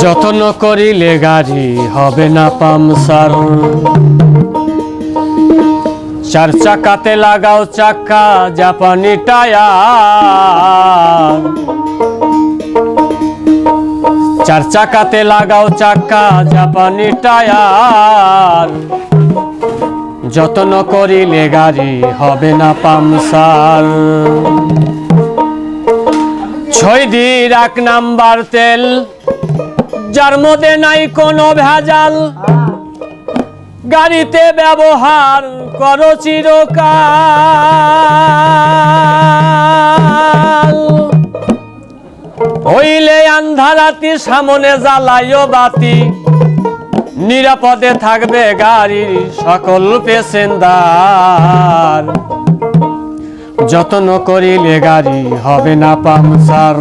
যত্ন করিলে গাড়ি হবে না পামসার। চার চাকাতে লাগাও চাকা জাপানি টায়ার। চার চাকাতে লাগাও চাকা জাপানি টায়ার। যত্ন করিলে গাড়ি হবে না পামসার। 6 দিন 1 নাম্বার তেল, যার মধ্যে নাই কোনো ভেজাল। গাড়িতে ব্যবহার করো চিরকাল। হইলে আন্ধারাতি সামনে জ্বালাইও বাতি। নিরাপদে থাকবে গাড়ির সকল প্যাসেঞ্জার। যত্ন করিলে গাড়ি হবে না পামসার।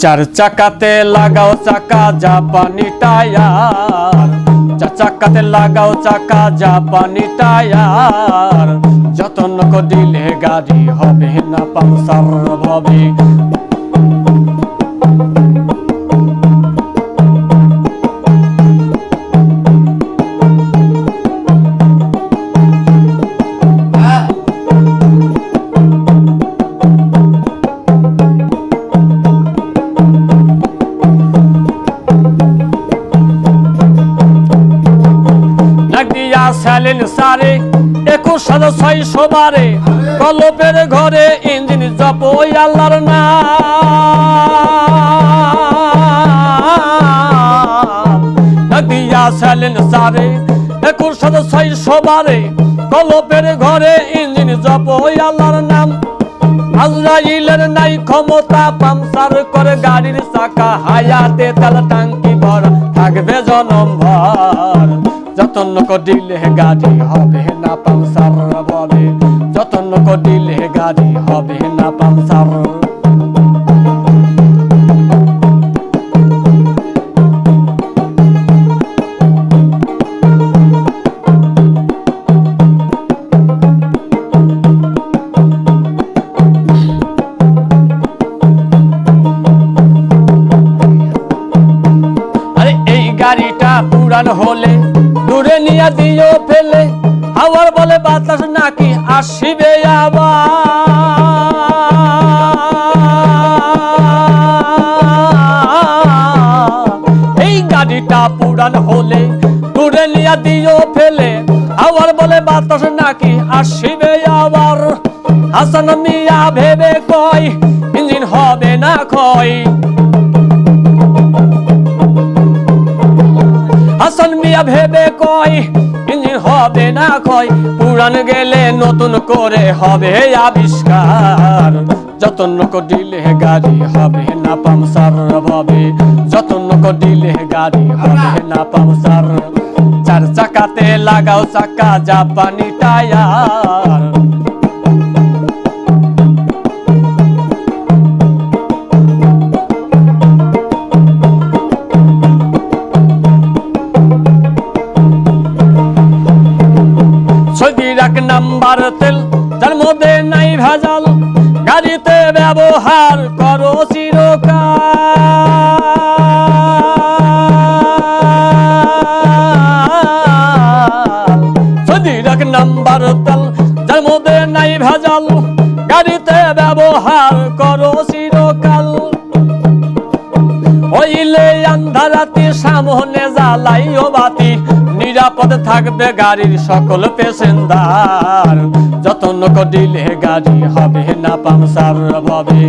চার চাকাতে লাগাও চাকা জাপানি টায়ার। চার চাকাতে লাগাও চাকা জাপানি টায়ার। যত্ন করিলে গাড়ি হবে না পামসার হবে। সারে 21,600 বারে কলপের ঘরে ইঞ্জিন জপ ওই আল্লাহর নাম। দিয়া সালেন সারে 21,600 বারে কলপের ঘরে ইঞ্জিন জপ ওই আল্লাহর নাম। আজরাইলের নাই ক্ষমতা পামসার করে গাড়ির চাকা। হায়াতে তেল টাঙ্কি ভরা থাকবে জনম ভর। যত্ন করিলে গাড়ি হবে না পামসার হবে। যত্ন করিলে গাড়ি হবে না পামসার। আরে এই গাড়িটা পুরান হলে দূরে নিয়ে দিও ফেলে। আবার বলে বাতাস নাকি আসিবে আবার। এই গাড়িটা পুরান হলে দূরে নিয়ে দিও ফেলে। আবার বলে বাতাস নাকি আসিবে আবার। হাসান মিয়া ভেবে কয় ইঞ্জিন হবে না ক্ষয়। হাসান মিয়া ভেবে কয় ইঞ্জিন হবে না ক্ষয়। পুরান গেলে নতুন করে হবে আবিষ্কার। যত্ন করিলে গাড়ি হবে না পামসার হবে। যত্ন করিলে গাড়ি হবে না পামসার। চার চাকাতে লাগাও চাকা জাপানি টায়ার। এক নাম্বার তেল, যার মধ্যে নাই ভেজাল। গাড়িতে ব্যবহার করো চিরকাল। এক নাম্বার তেল, যার মধ্যে নাই ভেজাল। গাড়িতে ব্যবহার করো চিরকাল। হইলে আন্ধারাতি সামনে জ্বালাইও বাতি। নিরাপদ থাকবে গাড়ির সকল প্যাসেঞ্জার। যত্ন করিলে গাড়ি হবে না পামসার হবে।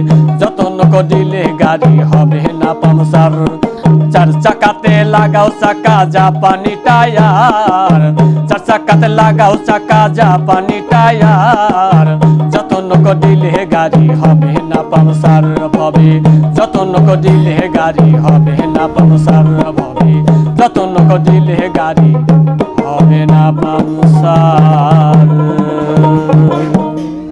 যত্ন করিলে গাড়ি হবে না পামসার। চার চাকাতে লাগাও চাকা জাপানি টায়ার। চার চাকাতে লাগাও চাকা জাপানি টায়ার। যত্ন করিলে গাড়ি হবে না পামসার হবে। যত্ন করিলে গাড়ি হবে না পামসার হবে। যত্ন করিলে গাড়ি হবে না পামসার।